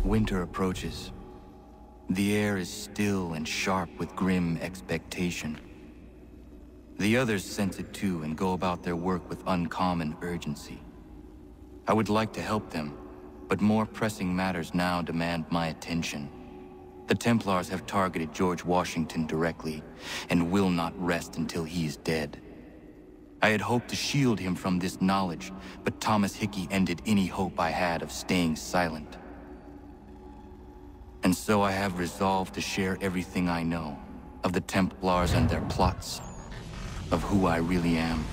Winter approaches. The air is still and sharp with grim expectation. The others sense it too and go about their work with uncommon urgency. I would like to help them, but more pressing matters now demand my attention. The Templars have targeted George Washington directly, and will not rest until he is dead. I had hoped to shield him from this knowledge, but Thomas Hickey ended any hope I had of staying silent. And so I have resolved to share everything I know, of the Templars and their plots, of who I really am.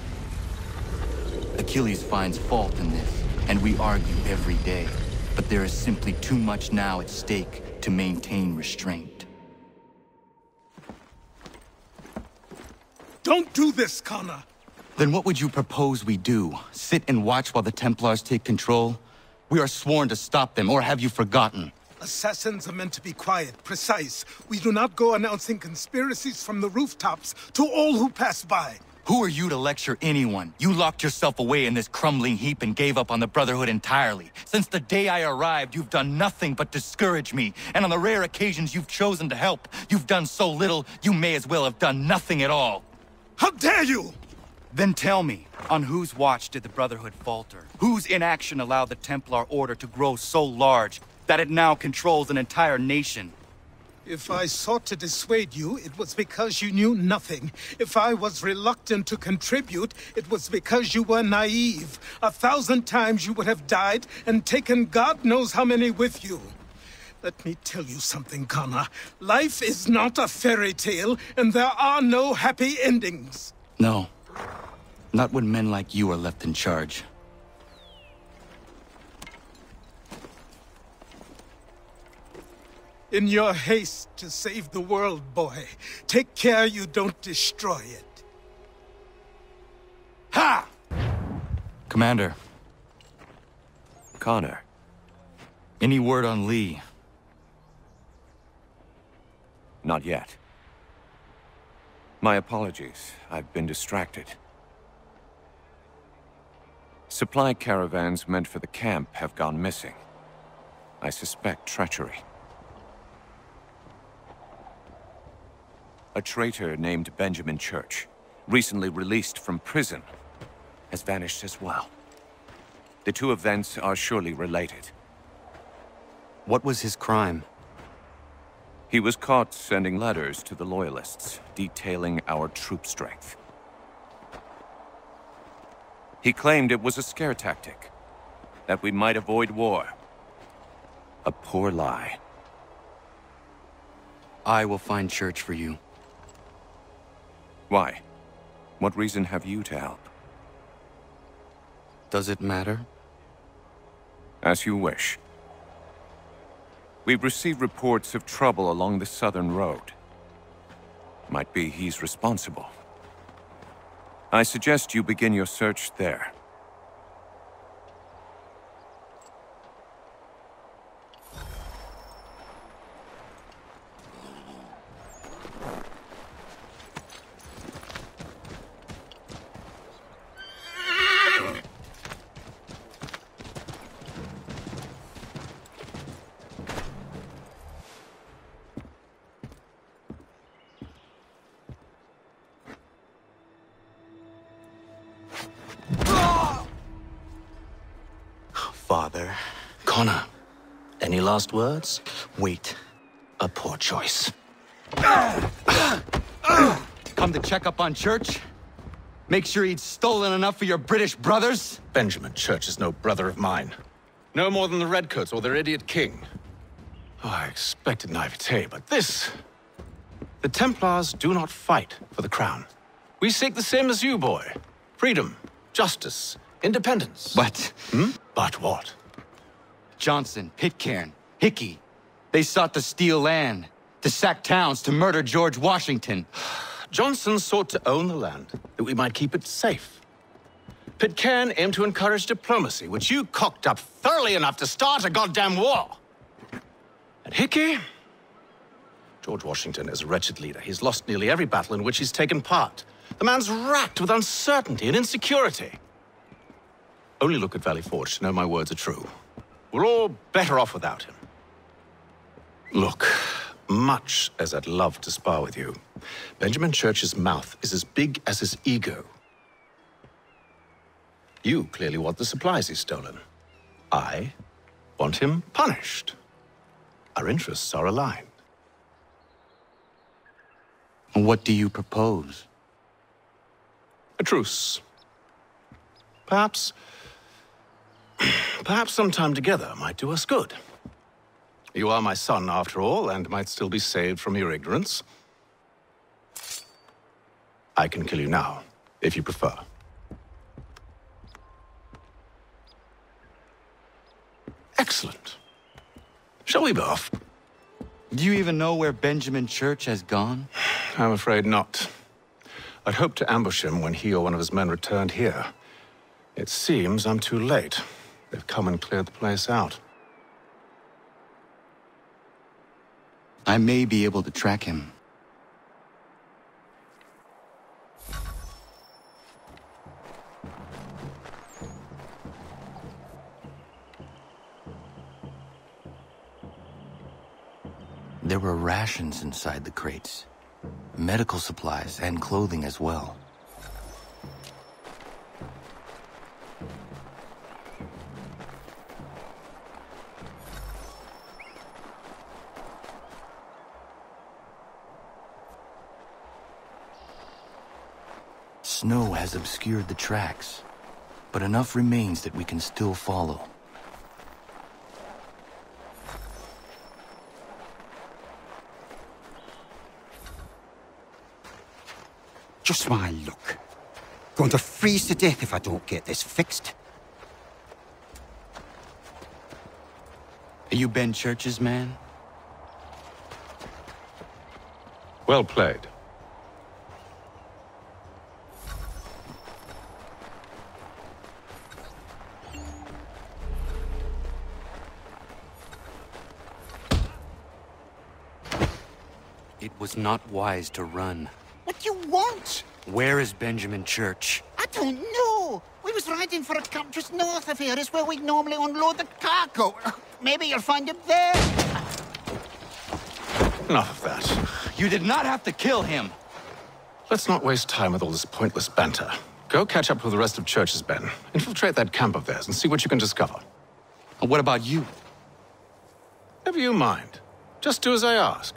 Achilles finds fault in this, and we argue every day, but there is simply too much now at stake to maintain restraint. Don't do this, Connor! Then what would you propose we do? Sit and watch while the Templars take control? We are sworn to stop them, or have you forgotten? Assassins are meant to be quiet, precise. We do not go announcing conspiracies from the rooftops to all who pass by. Who are you to lecture anyone? You locked yourself away in this crumbling heap and gave up on the Brotherhood entirely. Since the day I arrived, you've done nothing but discourage me. And on the rare occasions you've chosen to help, you've done so little, you may as well have done nothing at all. How dare you! Then tell me, on whose watch did the Brotherhood falter? Whose inaction allowed the Templar Order to grow so large that it now controls an entire nation? If I sought to dissuade you, it was because you knew nothing. If I was reluctant to contribute, it was because you were naive. 1,000 times you would have died and taken God knows how many with you. Let me tell you something, Connor. Life is not a fairy tale, and there are no happy endings. No. Not when men like you are left in charge. In your haste to save the world, boy, take care you don't destroy it. Ha! Commander. Connor. Any word on Lee? Not yet. My apologies. I've been distracted. Supply caravans meant for the camp have gone missing. I suspect treachery. A traitor named Benjamin Church, recently released from prison, has vanished as well. The two events are surely related. What was his crime? He was caught sending letters to the Loyalists, detailing our troop strength. He claimed it was a scare tactic, that we might avoid war. A poor lie. I will find Church for you. Why? What reason have you to help? Does it matter? As you wish. We've received reports of trouble along the southern road. Might be he's responsible. I suggest you begin your search there. Father. Connor. Any last words? Wait. A poor choice. Come to check up on Church? Make sure he'd stolen enough for your British brothers? Benjamin Church is no brother of mine. No more than the Redcoats or their idiot king. Oh, I expected naivete, but this... The Templars do not fight for the crown. We seek the same as you, boy. Freedom, justice, independence. But... But what? Johnson, Pitcairn, Hickey. They sought to steal land, to sack towns, to murder George Washington. Johnson sought to own the land, that we might keep it safe. Pitcairn aimed to encourage diplomacy, which you cocked up thoroughly enough to start a goddamn war. And Hickey? George Washington is a wretched leader. He's lost nearly every battle in which he's taken part. The man's racked with uncertainty and insecurity. Only look at Valley Forge to know my words are true. We're all better off without him. Look, much as I'd love to spar with you, Benjamin Church's mouth is as big as his ego. You clearly want the supplies he's stolen. I want him punished. Our interests are aligned. What do you propose? A truce. Perhaps some time together might do us good. You are my son, after all, and might still be saved from your ignorance. I can kill you now, if you prefer. Excellent. Shall we be off? Do you even know where Benjamin Church has gone? I'm afraid not. I'd hoped to ambush him when he or one of his men returned here. It seems I'm too late. They've come and cleared the place out. I may be able to track him. There were rations inside the crates. Medical supplies and clothing as well. Snow has obscured the tracks, but enough remains that we can still follow. Just my luck. Going to freeze to death if I don't get this fixed. Are you Ben Church's man? Well played. It was not wise to run. What do you want? Where is Benjamin Church? I don't know. We was riding for a camp just north of here. It's where we normally unload the cargo. Maybe you'll find him there. Enough of that. You did not have to kill him! Let's not waste time with all this pointless banter. Go catch up with the rest of Church's men. Infiltrate that camp of theirs and see what you can discover. And what about you? Never you mind. Just do as I ask.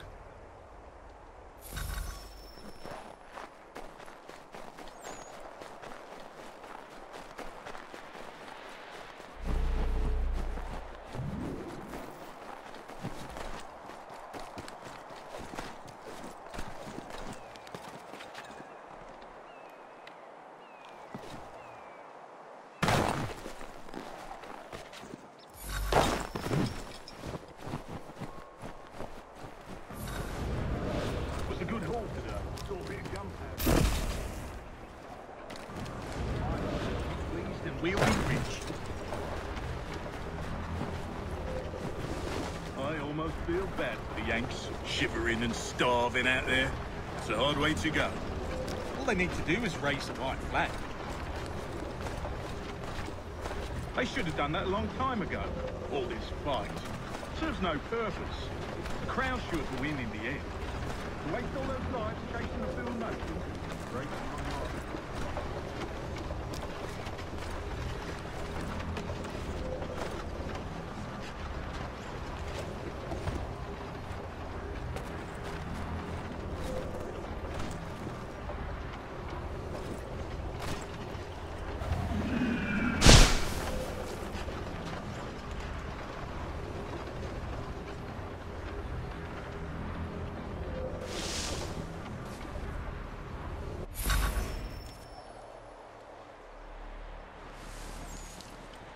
We'll be rich. I almost feel bad for the Yanks, shivering and starving out there. It's a hard way to go. All they need to do is raise the white flag. They should have done that a long time ago. All this fight serves no purpose. The Crown should win in the end. To waste all those lives chasing a Bill Notion breaks my heart.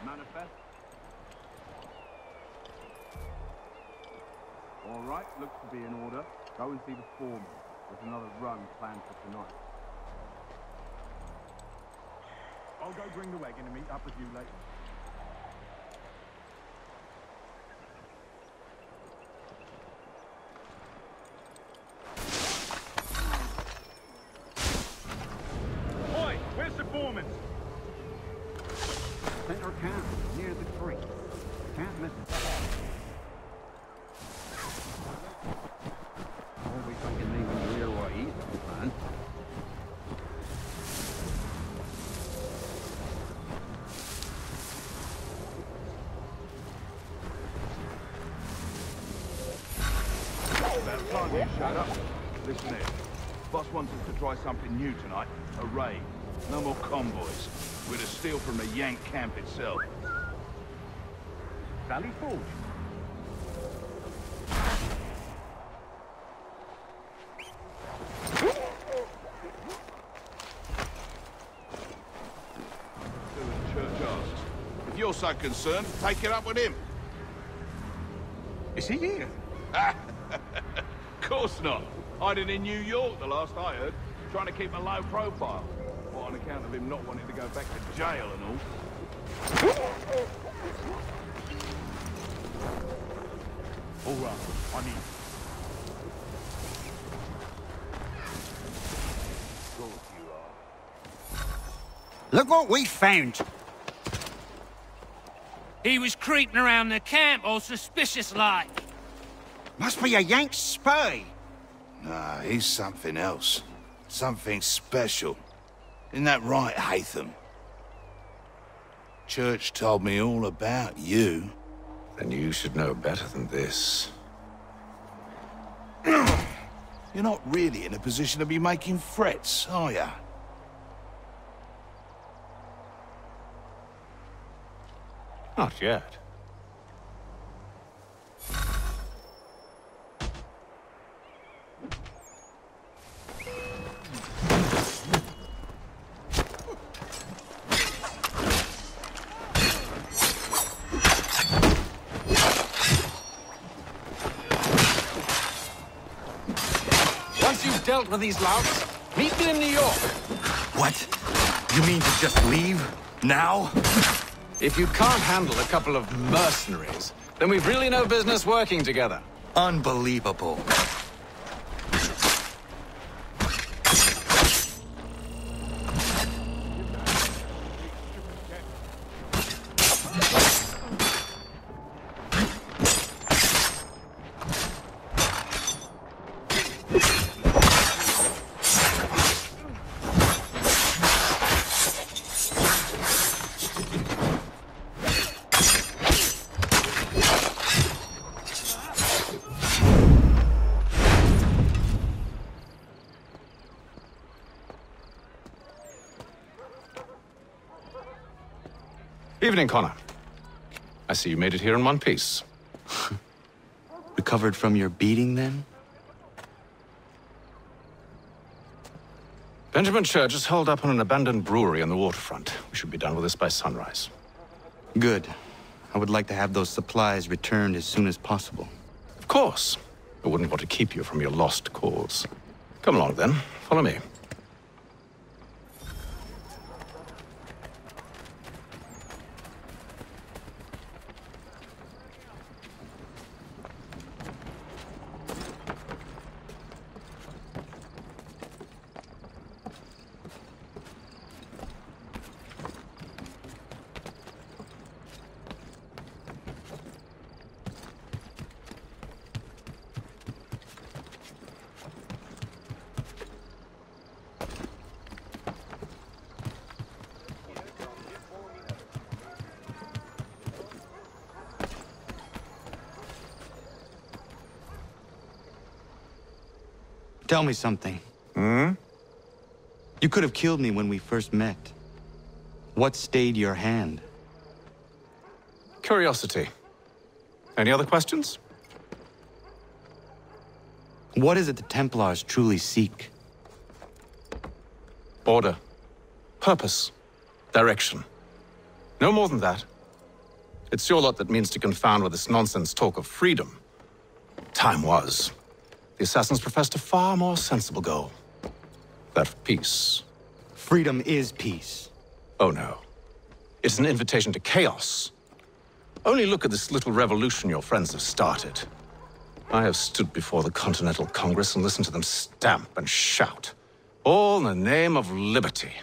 Manifest. All right, looks to be in order. Go and see the foreman. There's another run planned for tonight. I'll go bring the wagon and meet up with you later. Oi, where's the foreman? Center camp, near the tree. Can't miss it. About time you showed up. Listen here. Boss wants us to try something new tonight. A raid. No more convoys. We're to steal from the Yank camp itself. Valley Forge. If you're so concerned, take it up with him. Is he here? Course not. Hiding in New York, the last I heard. Trying to keep a low profile. What, on account of him not wanting to go back to jail and all? All right, I need... Look what we found. He was creeping around the camp, all suspicious-like. Must be a Yank spy. Nah, he's something else. Something special. Isn't that right, Haytham? Church told me all about you. Then you should know better than this. You're not really in a position to be making threats, are ya? Not yet. Once you've dealt with these louts, meet me in New York. What? You mean to just leave? Now? If you can't handle a couple of mercenaries, then we've really no business working together. Unbelievable. Evening, Connor. I see you made it here in one piece. Recovered from your beating, then? Benjamin Church is holed up on an abandoned brewery on the waterfront. We should be done with this by sunrise. Good. I would like to have those supplies returned as soon as possible. Of course. I wouldn't want to keep you from your lost cause. Come along, then. Follow me. Tell me something. Hmm? You could have killed me when we first met. What stayed your hand? Curiosity. Any other questions? What is it the Templars truly seek? Order. Purpose. Direction. No more than that. It's your lot that means to confound with this nonsense talk of freedom. Time was. The assassins professed a far more sensible goal. That of peace. Freedom is peace. Oh no. It's an invitation to chaos. Only look at this little revolution your friends have started. I have stood before the Continental Congress and listened to them stamp and shout. All in the name of liberty.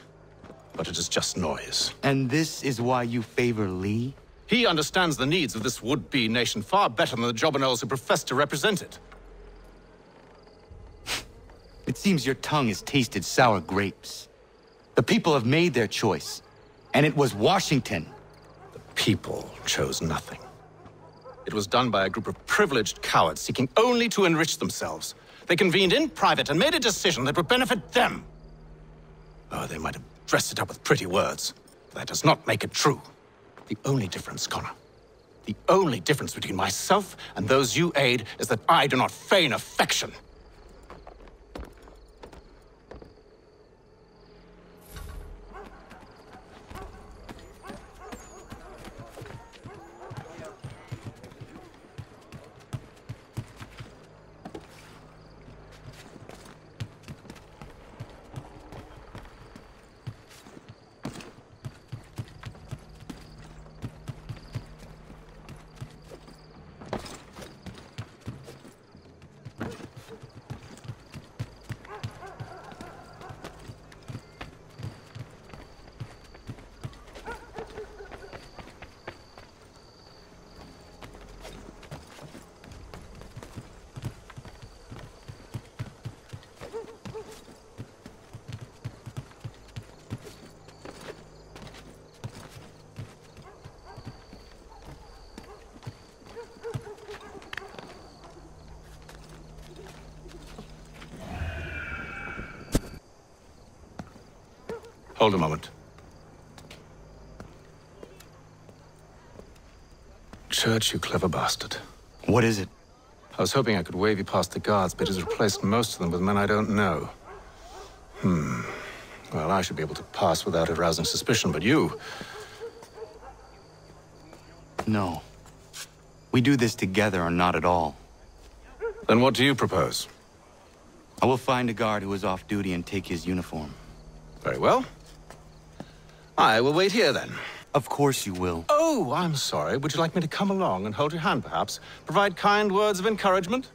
But it is just noise. And this is why you favor Lee? He understands the needs of this would-be nation far better than the jobberknolls who profess to represent it. It seems your tongue has tasted sour grapes. The people have made their choice, and it was Washington. The people chose nothing. It was done by a group of privileged cowards seeking only to enrich themselves. They convened in private and made a decision that would benefit them. Oh, they might have dressed it up with pretty words, but that does not make it true. The only difference, Connor, the only difference between myself and those you aid is that I do not feign affection. Hold a moment. Church, you clever bastard. What is it? I was hoping I could wave you past the guards, but it has replaced most of them with men I don't know. Well, I should be able to pass without arousing suspicion, but you... No. We do this together or not at all. Then what do you propose? I will find a guard who is off duty and take his uniform. Very well. I will wait here, then. Of course you will. Oh, I'm sorry. Would you like me to come along and hold your hand, perhaps? Provide kind words of encouragement?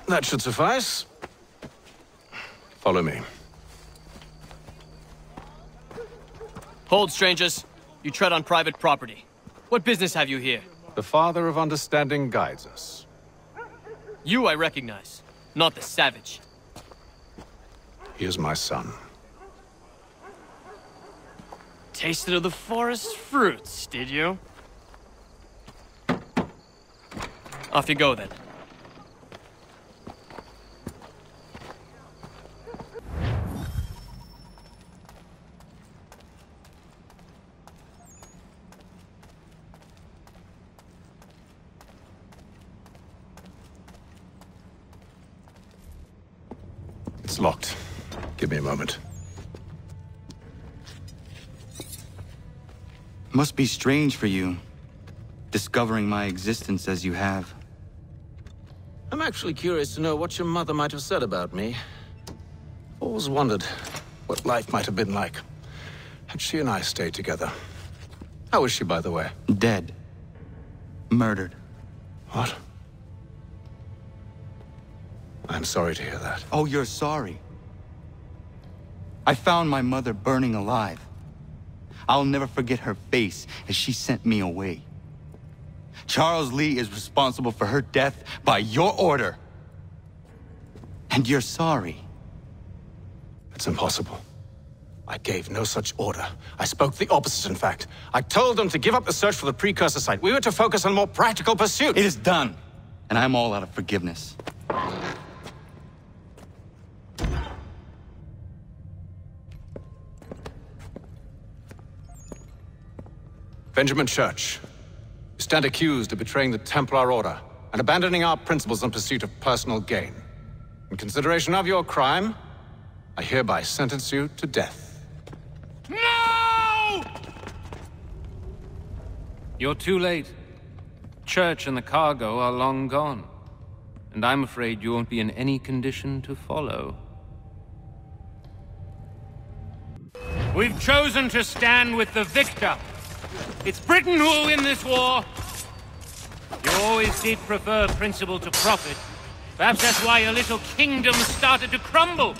That should suffice. Follow me. Hold, strangers. You tread on private property. What business have you here? The Father of Understanding guides us. You I recognize, not the savage. He is my son. Tasted of the forest fruits, did you? Off you go, then. It's locked. Give me a moment. Must be strange for you, discovering my existence as you have. I'm actually curious to know what your mother might have said about me. Always wondered what life might have been like had she and I stayed together. How is she, by the way? Dead. Murdered. What? I'm sorry to hear that. Oh, you're sorry. I found my mother burning alive. I'll never forget her face as she sent me away. Charles Lee is responsible for her death by your order. And you're sorry. It's impossible. I gave no such order. I spoke the opposite, in fact. I told them to give up the search for the precursor site. We were to focus on more practical pursuits. It is done, and I'm all out of forgiveness. Benjamin Church, you stand accused of betraying the Templar Order and abandoning our principles in pursuit of personal gain. In consideration of your crime, I hereby sentence you to death. No! You're too late. Church and the cargo are long gone. And I'm afraid you won't be in any condition to follow. We've chosen to stand with the victor. It's Britain who will win this war. You always did prefer principle to profit. Perhaps that's why your little kingdom started to crumble.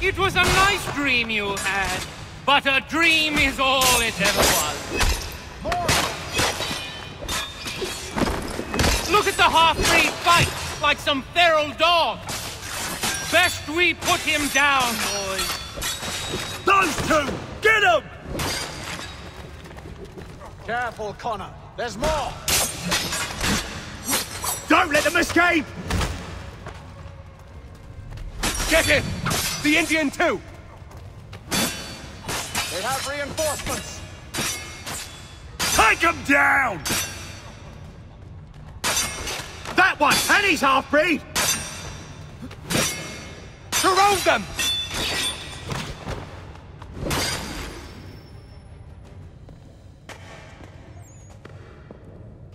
It was a nice dream you had, but a dream is all it ever was. Look at the half-breed fight, like some feral dog. Best we put him down, boys. Those two! Get him! Careful, Connor. There's more! Don't let them escape! Get him! The Indian too! They have reinforcements! Take him down! That one! And he's half-breed! Surround them!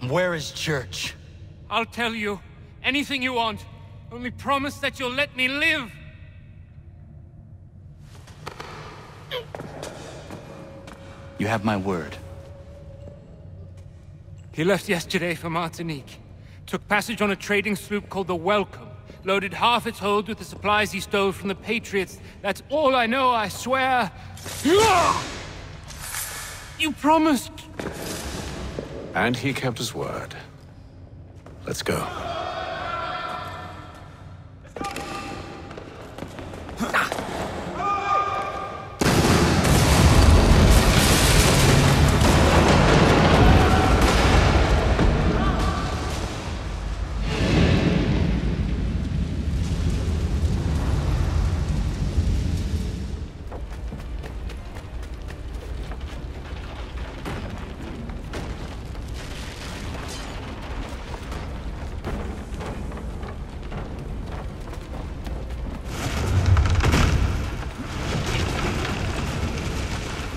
Where is Church? I'll tell you. Anything you want. Only promise that you'll let me live. You have my word. He left yesterday for Martinique. Took passage on a trading sloop called the Welcome. Loaded half its hold with the supplies he stole from the Patriots. That's all I know, I swear. You promised. And he kept his word. Let's go.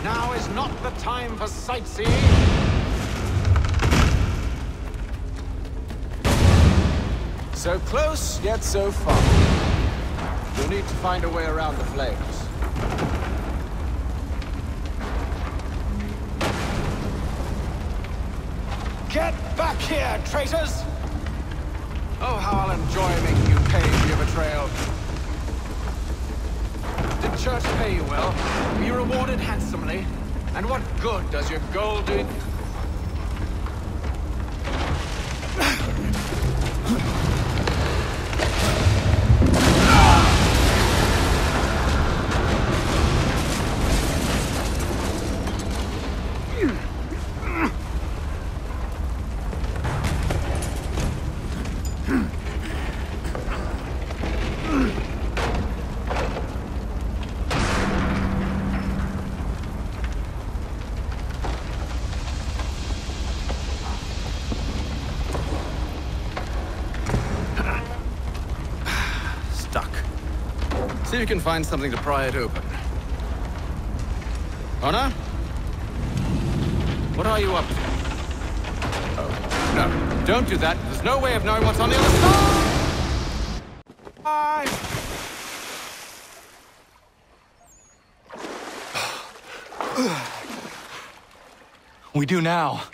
Now is not the time for sightseeing. So close, yet so far. You'll need to find a way around the flames. Get back here, traitors! Oh, how I'll enjoy making you pay for your betrayal. Did Church pay you well? Were you rewarded handsomely? And what good does your gold do? See if you can find something to pry it open. Honor? What are you up to? Oh, no. Don't do that. There's no way of knowing what's on the other side! Bye! We do now.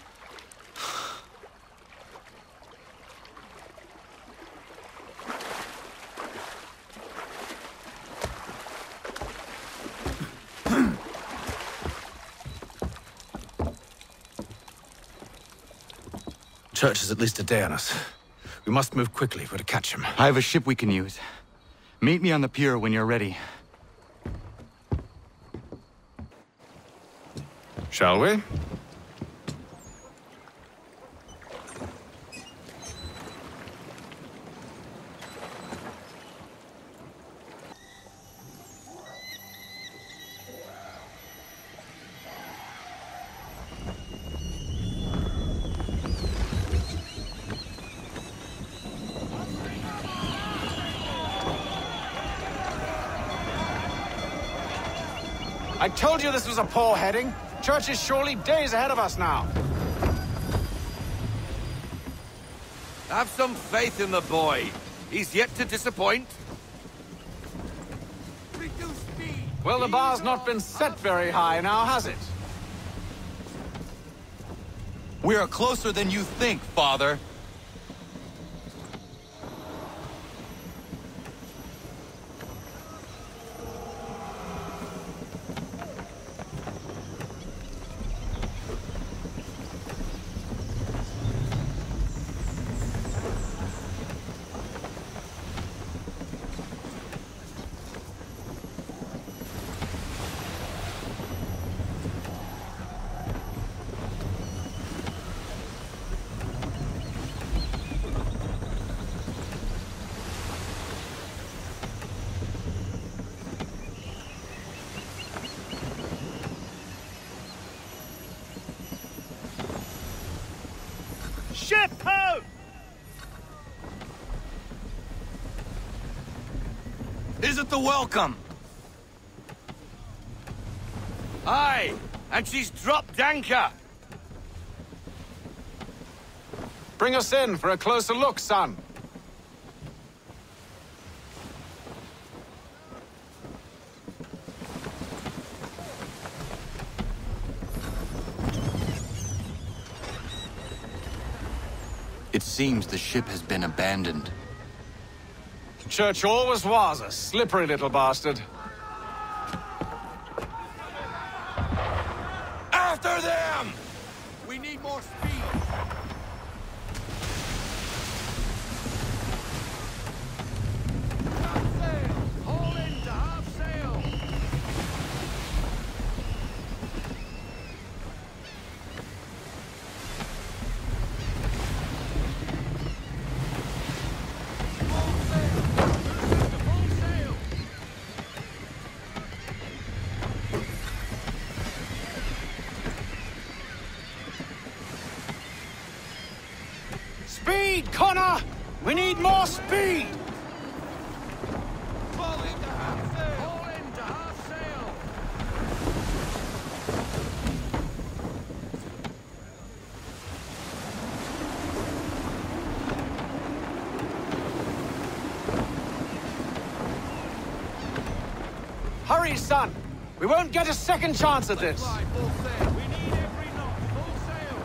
Church is at least a day on us. We must move quickly if we're to catch him. I have a ship we can use. Meet me on the pier when you're ready. Shall we? I told you this was a poor heading. Church is surely days ahead of us now. Have some faith in the boy. He's yet to disappoint. Well, the bar's not been set very high now, has it? We are closer than you think, Father. Ship ho! Is it the welcome? Aye, and she's dropped anchor. Bring us in for a closer look, son. It seems the ship has been abandoned. Church always was a slippery little bastard. After them! We need more speed. Half sail! Haul into half sail! Speed, Connor! We need more speed! Fall into half sail! Haul into half sail! Hurry, son! We won't get a second chance at this! Fly, full sail! We need every knot! Full sail!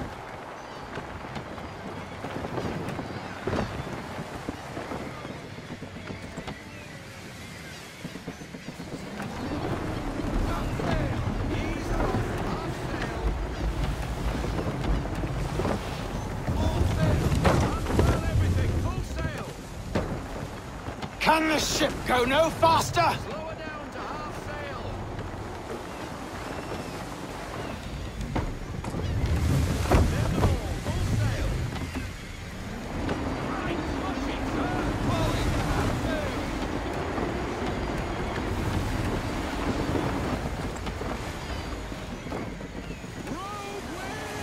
Can the ship go no faster? Slow her down to half sail. Send them all, full sail. Right, pushing, sir. Falling to half sail. Rogue wind!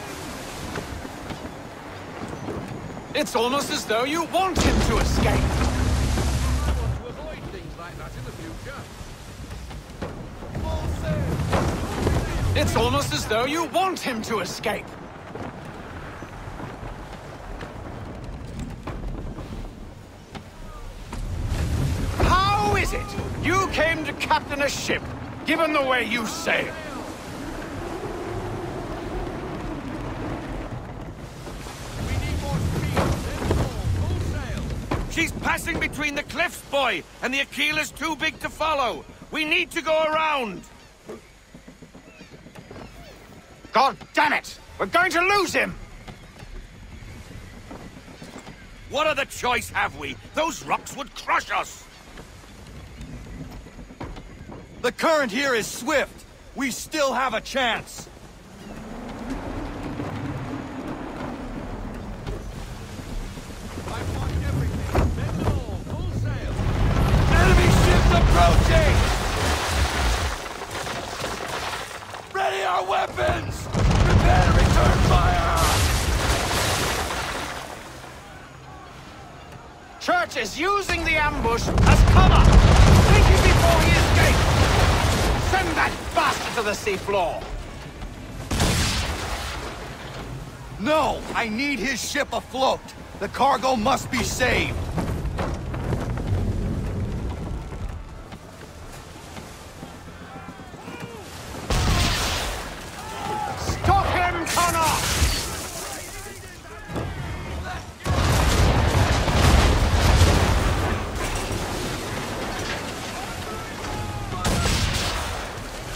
It's almost as though you want him to escape. It's almost as though you want him to escape. How is it you came to captain a ship, given the way you sail? We need more speed. Send them all, full sail. She's passing between the cliffs, boy, and the Aquila's too big to follow. We need to go around. God damn it! We're going to lose him! What other choice have we? Those rocks would crush us! The current here is swift. We still have a chance. Enemy ships approaching! Ready our weapons! Prepare to return fire! Church is using the ambush as cover! Thinking before he escapes! Send that bastard to the seafloor! No! I need his ship afloat! The cargo must be saved! Stop him, Connor!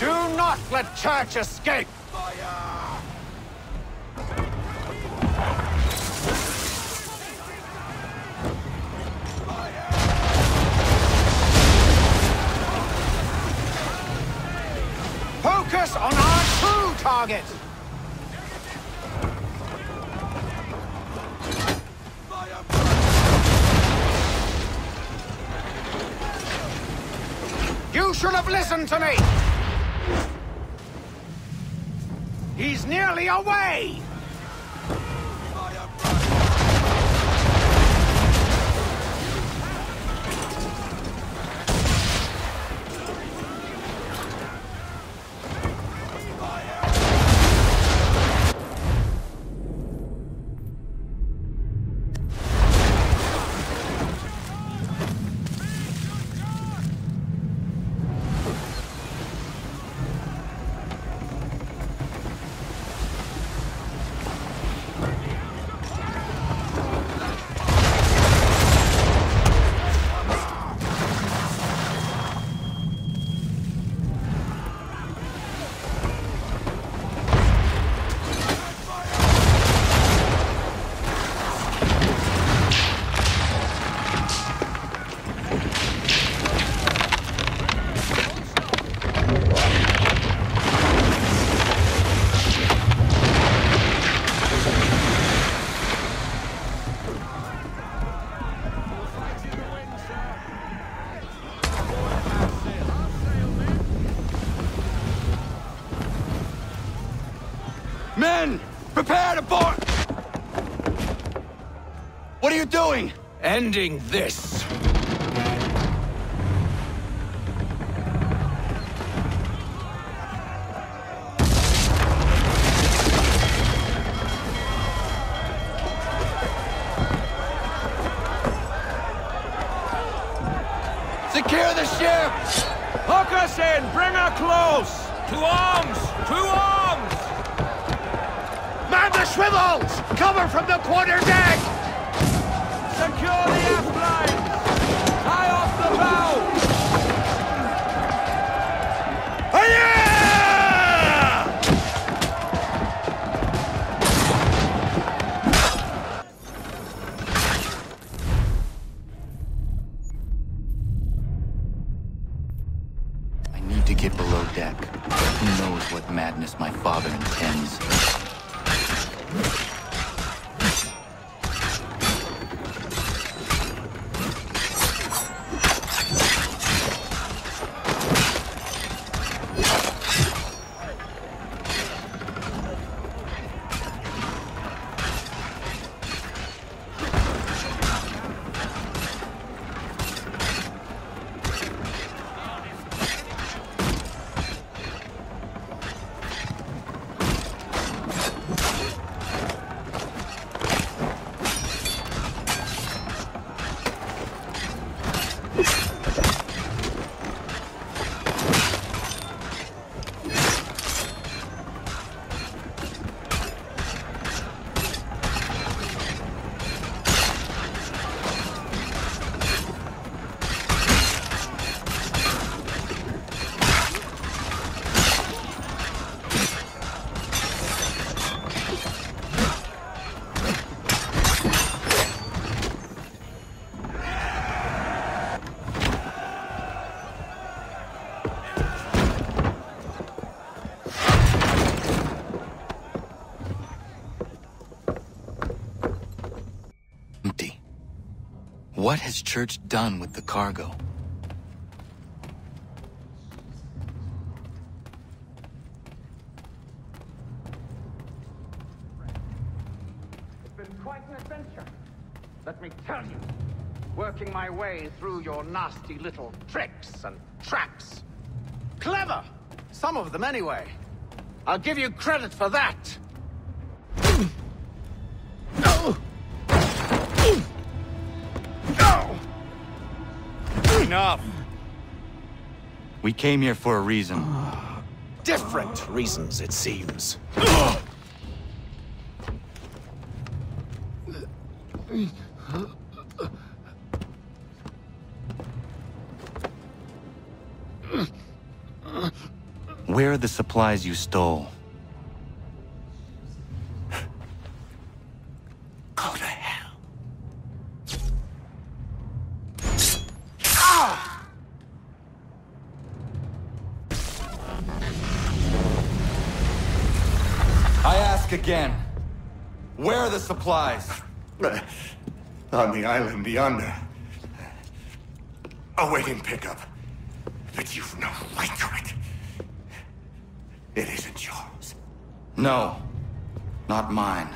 Do not let Church escape! Focus on our true target! You should have listened to me! He's nearly away! Men! Prepare to board! What are you doing? Ending this! Secure the ship! Hook us in! Bring her close! To arms! To arms! Man the swivels! Cover from the quarterdeck! Secure the aft lines! Tie off the bow! I need to get below deck. Who knows what madness my father intends? What has Church done with the cargo? It's been quite an adventure, let me tell you. Working my way through your nasty little tricks and traps. Clever! Some of them, anyway. I'll give you credit for that. Enough! We came here for a reason. Different reasons, it seems. Where are the supplies you stole? Go to hell. I ask again. Where are the supplies? On the island yonder. Awaiting pickup. But you've no right to it. It isn't yours. No. Not mine.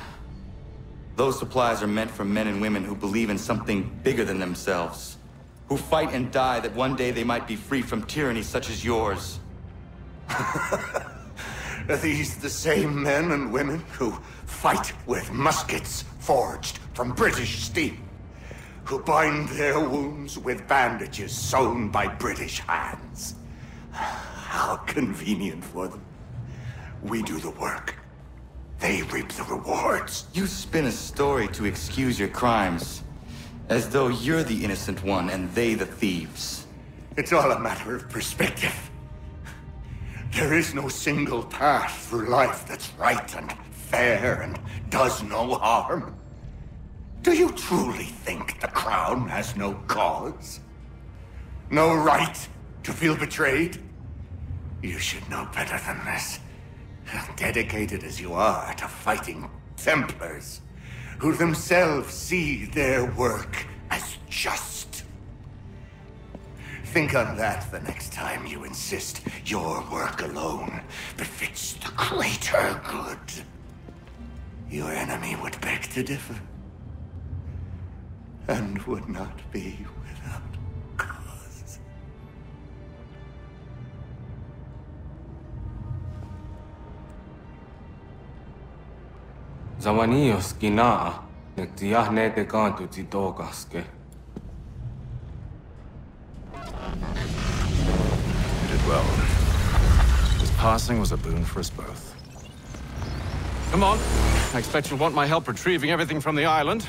Those supplies are meant for men and women who believe in something bigger than themselves. Who fight and die that one day they might be free from tyranny such as yours. Are these the same men and women who fight with muskets forged from British steel? Who bind their wounds with bandages sewn by British hands? How convenient for them. We do the work. They reap the rewards. You spin a story to excuse your crimes, as though you're the innocent one and they the thieves. It's all a matter of perspective. There is no single path through life that's right and fair and does no harm. Do you truly think the Crown has no cause? No right to feel betrayed? You should know better than this. Dedicated as you are to fighting Templars, who themselves see their work as just. Think on that the next time you insist your work alone befits the greater good. Your enemy would beg to differ, and would not be without cause. Zawanios kina nektiahne te kantu titokaske. You did well. His passing was a boon for us both. Come on. I expect you'll want my help retrieving everything from the island.